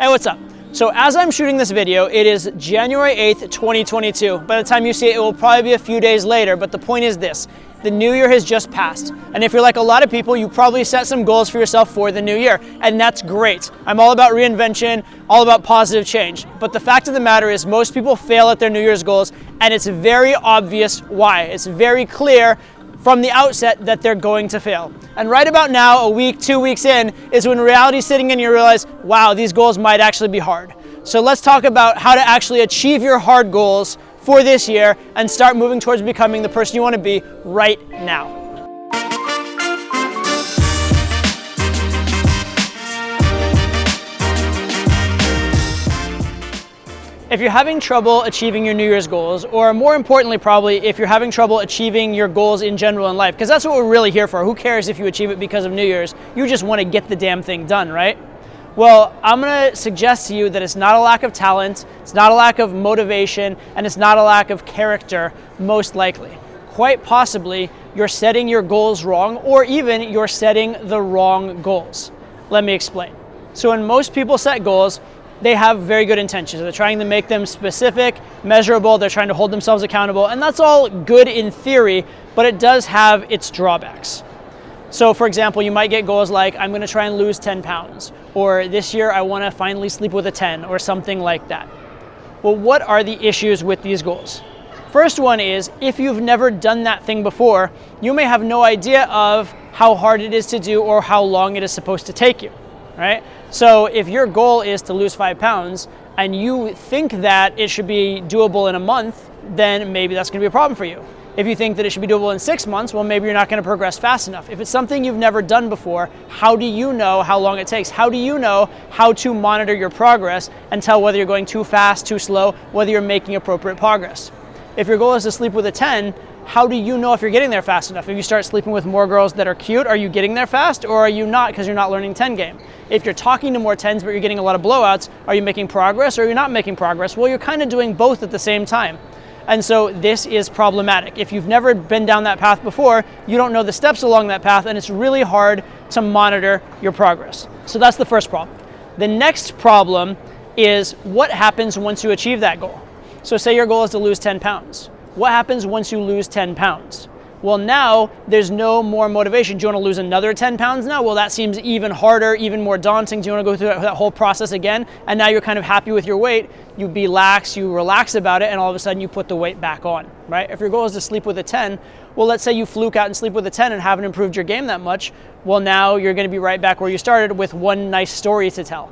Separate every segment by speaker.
Speaker 1: Hey, what's up? So as I'm shooting this video, it is January 8th, 2022. By the time you see it, it will probably be a few days later, but the point is this. The new year has just passed. And if you're like a lot of people, you probably set some goals for yourself for the new year, and that's great. I'm all about reinvention, all about positive change. But the fact of the matter is most people fail at their New Year's goals, and it's very obvious why. It's very clear from the outset that they're going to fail. And right about now, a week, 2 weeks in, is when reality's sitting in and you realize, wow, these goals might actually be hard. So let's talk about how to actually achieve your hard goals for this year and start moving towards becoming the person you want to be right now. If you're having trouble achieving your New Year's goals, or more importantly probably, if you're having trouble achieving your goals in general in life, because that's what we're really here for. Who cares if you achieve it because of New Year's? You just want to get the damn thing done, right? Well, I'm going to suggest to you that it's not a lack of talent, it's not a lack of motivation, and it's not a lack of character, most likely. Quite possibly, you're setting your goals wrong, or even you're setting the wrong goals. Let me explain. So when most people set goals, they have very good intentions. They're trying to make them specific, measurable, they're trying to hold themselves accountable, and that's all good in theory, but it does have its drawbacks. So for example, you might get goals like, I'm gonna try and lose 10 pounds, or this year I wanna finally sleep with a 10, or something like that. Well, what are the issues with these goals? First one is, if you've never done that thing before, you may have no idea of how hard it is to do or how long it is supposed to take you, right? So if your goal is to lose 5 pounds and you think that it should be doable in a month, then maybe that's gonna be a problem for you. If you think that it should be doable in 6 months, well, maybe you're not gonna progress fast enough. If it's something you've never done before, how do you know how long it takes? How do you know how to monitor your progress and tell whether you're going too fast, too slow, whether you're making appropriate progress? If your goal is to sleep with a 10, how do you know if you're getting there fast enough? If you start sleeping with more girls that are cute, are you getting there fast, or are you not because you're not learning 10 game? If you're talking to more 10s but you're getting a lot of blowouts, are you making progress or are you not making progress? Well, you're kind of doing both at the same time. And so this is problematic. If you've never been down that path before, you don't know the steps along that path, and it's really hard to monitor your progress. So that's the first problem. The next problem is what happens once you achieve that goal. So say your goal is to lose 10 pounds. What happens once you lose 10 pounds? Well, now there's no more motivation. Do you want to lose another 10 pounds now? Well, that seems even harder, even more daunting. Do you want to go through that whole process again? And now you're kind of happy with your weight. You relax about it, and all of a sudden you put the weight back on, right? If your goal is to sleep with a 10, well, let's say you fluke out and sleep with a 10 and haven't improved your game that much. Well, now you're going to be right back where you started with one nice story to tell,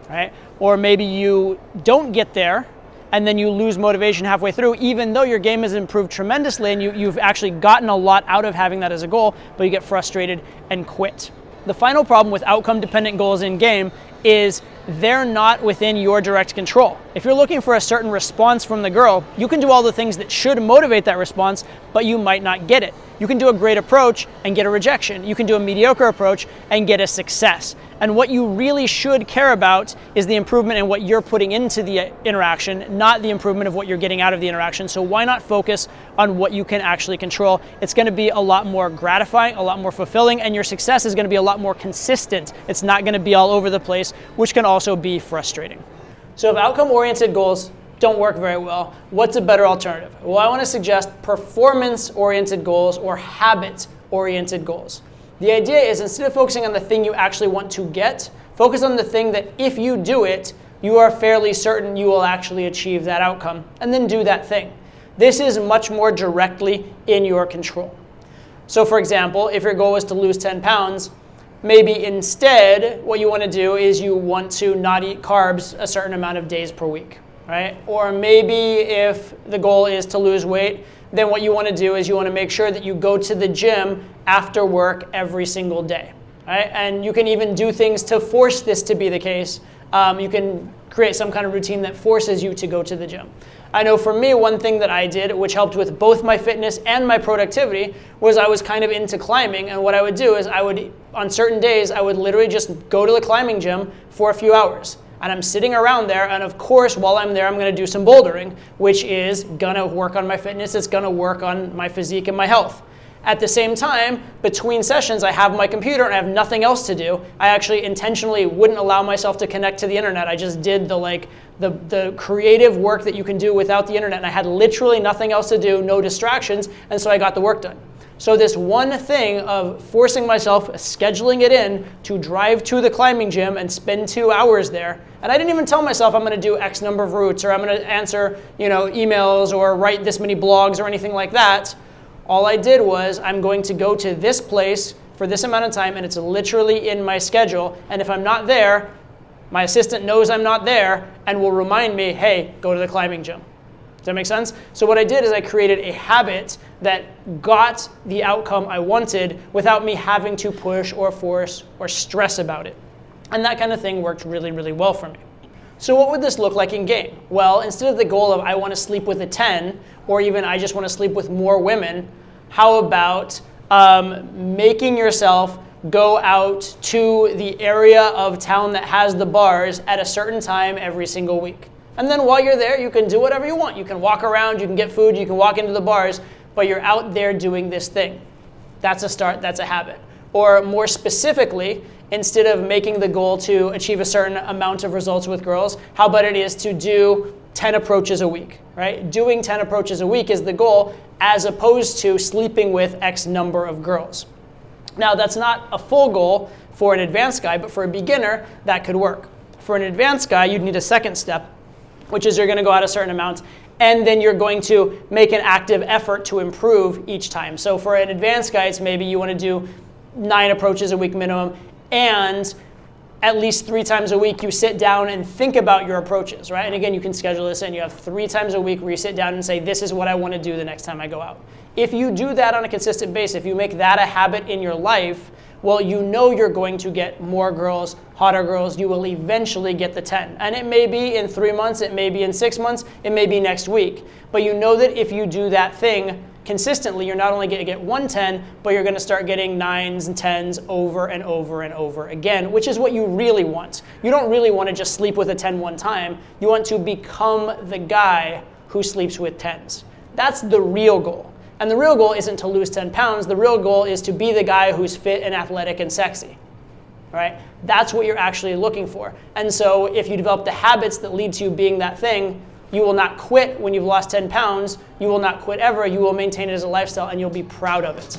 Speaker 1: right? Or maybe you don't get there, and then you lose motivation halfway through, even though your game has improved tremendously and you've actually gotten a lot out of having that as a goal, but you get frustrated and quit. The final problem with outcome-dependent goals in game is they're not within your direct control. If you're looking for a certain response from the girl, you can do all the things that should motivate that response, but you might not get it. You can do a great approach and get a rejection. You can do a mediocre approach and get a success. And what you really should care about is the improvement in what you're putting into the interaction, not the improvement of what you're getting out of the interaction. So why not focus on what you can actually control? It's going to be a lot more gratifying, a lot more fulfilling, and your success is going to be a lot more consistent. It's not going to be all over the place, which can also be frustrating. So if outcome-oriented goals don't work very well, what's a better alternative? Well, I want to suggest performance-oriented goals or habit-oriented goals. The idea is, instead of focusing on the thing you actually want to get, focus on the thing that if you do it, you are fairly certain you will actually achieve that outcome, and then do that thing. This is much more directly in your control. So for example, if your goal is to lose 10 pounds, maybe instead what you want to do is you want to not eat carbs a certain amount of days per week, right? Or maybe if the goal is to lose weight, then what you want to do is you want to make sure that you go to the gym after work every single day, right? And you can even do things to force this to be the case. You can create some kind of routine that forces you to go to the gym. I know for me, one thing that I did, which helped with both my fitness and my productivity, was I was kind of into climbing. And what I would do is on certain days, I would literally just go to the climbing gym for a few hours. And I'm sitting around there, and of course, while I'm there, I'm going to do some bouldering, which is going to work on my fitness, it's going to work on my physique and my health. At the same time, between sessions, I have my computer and I have nothing else to do. I actually intentionally wouldn't allow myself to connect to the internet. I just did the creative work that you can do without the internet, and I had literally nothing else to do, no distractions, and so I got the work done. So this one thing of forcing myself, scheduling it in to drive to the climbing gym and spend 2 hours there, and I didn't even tell myself I'm going to do X number of routes or I'm going to answer, emails or write this many blogs or anything like that. All I did was I'm going to go to this place for this amount of time, and it's literally in my schedule, and if I'm not there, my assistant knows I'm not there and will remind me, hey, go to the climbing gym. Does that make sense? So what I did is I created a habit that got the outcome I wanted without me having to push or force or stress about it. And that kind of thing worked really, really well for me. So what would this look like in game? Well, instead of the goal of I want to sleep with a 10, or even I just want to sleep with more women, how about making yourself go out to the area of town that has the bars at a certain time every single week. And then while you're there, you can do whatever you want. You can walk around, you can get food, you can walk into the bars, but you're out there doing this thing. That's a start, that's a habit. Or more specifically, instead of making the goal to achieve a certain amount of results with girls, how about it is to do 10 approaches a week, right? Doing 10 approaches a week is the goal, as opposed to sleeping with X number of girls. Now, that's not a full goal for an advanced guy, but for a beginner, that could work. For an advanced guy, you'd need a second step, which is you're going to go out a certain amount, and then you're going to make an active effort to improve each time. So for an advanced guy, it's maybe you want to do 9 approaches a week minimum, and at least 3 times a week you sit down and think about your approaches, right? And again, you can schedule this in. You have 3 times a week where you sit down and say, this is what I want to do the next time I go out. If you do that on a consistent basis, if you make that a habit in your life, well, you know you're going to get more girls, hotter girls. You will eventually get the 10. And it may be in 3 months, it may be in 6 months, it may be next week. But you know that if you do that thing consistently, you're not only going to get 110, but you're going to start getting 9s and 10s over and over and over again, which is what you really want. You don't really want to just sleep with a 10 one time. You want to become the guy who sleeps with 10s. That's the real goal. And the real goal isn't to lose 10 pounds. The real goal is to be the guy who's fit and athletic and sexy, right? That's what you're actually looking for. And so if you develop the habits that lead to you being that thing, you will not quit when you've lost 10 pounds. You will not quit ever. You will maintain it as a lifestyle, and you'll be proud of it.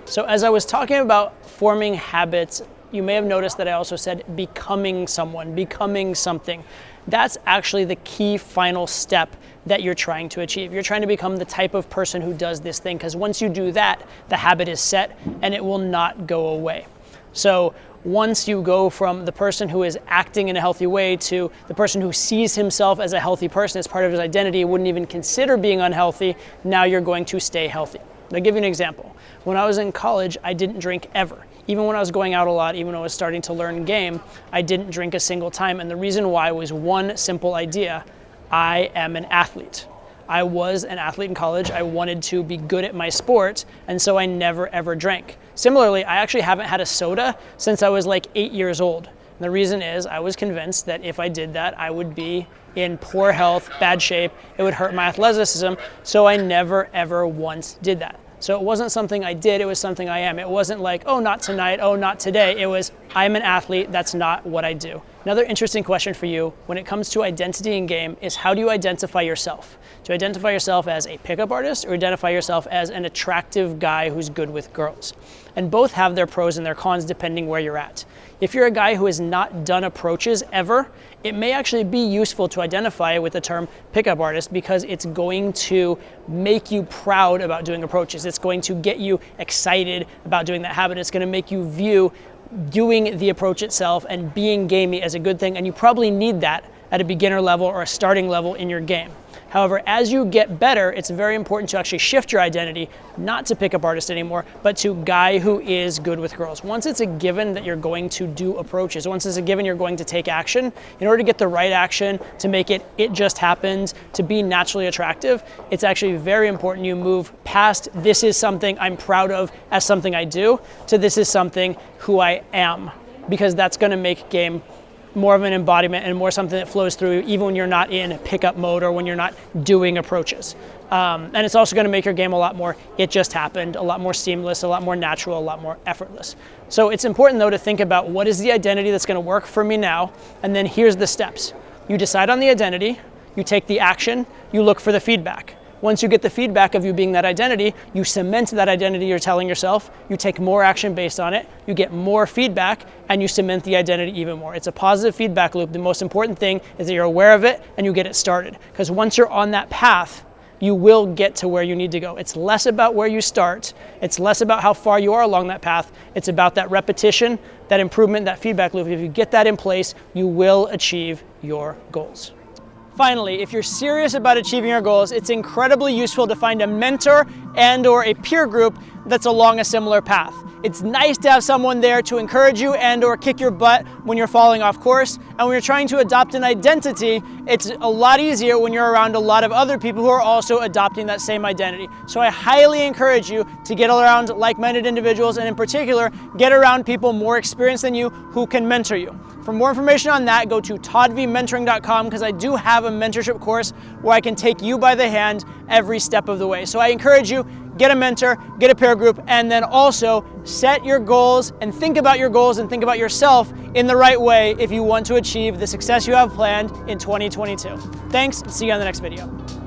Speaker 1: So as I was talking about forming habits, you may have noticed that I also said becoming someone, becoming something. That's actually the key final step that you're trying to achieve. You're trying to become the type of person who does this thing, because once you do that, the habit is set and it will not go away. So once you go from the person who is acting in a healthy way to the person who sees himself as a healthy person as part of his identity, wouldn't even consider being unhealthy, now you're going to stay healthy. I'll give you an example. When I was in college, I didn't drink ever. Even when I was going out a lot, even when I was starting to learn game, I didn't drink a single time. And the reason why was one simple idea: I am an athlete. I was an athlete in college. I wanted to be good at my sport, and so I never ever drank. Similarly, I actually haven't had a soda since I was like 8 years old. And the reason is I was convinced that if I did that, I would be in poor health, bad shape. It would hurt my athleticism, so I never ever once did that. So it wasn't something I did, it was something I am. It wasn't like, oh, not tonight, oh, not today. It was, I'm an athlete, that's not what I do. Another interesting question for you when it comes to identity in game is, how do you identify yourself? Do you identify yourself as a pickup artist, or identify yourself as an attractive guy who's good with girls? And both have their pros and their cons depending where you're at. If you're a guy who has not done approaches ever, it may actually be useful to identify with the term pickup artist, because it's going to make you proud about doing approaches. It's going to get you excited about doing that habit. It's going to make you view doing the approach itself and being gamey as a good thing, and you probably need that at a beginner level or a starting level in your game. However, as you get better, it's very important to actually shift your identity, not to pickup artist anymore, but to guy who is good with girls. Once it's a given that you're going to do approaches, once it's a given you're going to take action, in order to get the right action, to make it just happens, to be naturally attractive, it's actually very important you move past this is something I'm proud of as something I do, to this is something who I am, because that's going to make game more of an embodiment and more something that flows through even when you're not in pickup mode or when you're not doing approaches. And it's also going to make your game a lot more, it just happened, a lot more seamless, a lot more natural, a lot more effortless. So it's important though to think about what is the identity that's going to work for me now, and then here's the steps. You decide on the identity, you take the action, you look for the feedback. Once you get the feedback of you being that identity, you cement that identity you're telling yourself, you take more action based on it, you get more feedback, and you cement the identity even more. It's a positive feedback loop. The most important thing is that you're aware of it and you get it started. Because once you're on that path, you will get to where you need to go. It's less about where you start. It's less about how far you are along that path. It's about that repetition, that improvement, that feedback loop. If you get that in place, you will achieve your goals. Finally, if you're serious about achieving your goals, it's incredibly useful to find a mentor and/or a peer group that's along a similar path. It's nice to have someone there to encourage you and/or kick your butt when you're falling off course. And when you're trying to adopt an identity, it's a lot easier when you're around a lot of other people who are also adopting that same identity. So I highly encourage you to get around like-minded individuals, and in particular, get around people more experienced than you who can mentor you. For more information on that, go to toddvmentoring.com, because I do have a mentorship course where I can take you by the hand every step of the way. So I encourage you, get a mentor, get a peer group, and then also set your goals and think about your goals and think about yourself in the right way if you want to achieve the success you have planned in 2022. Thanks, and see you on the next video.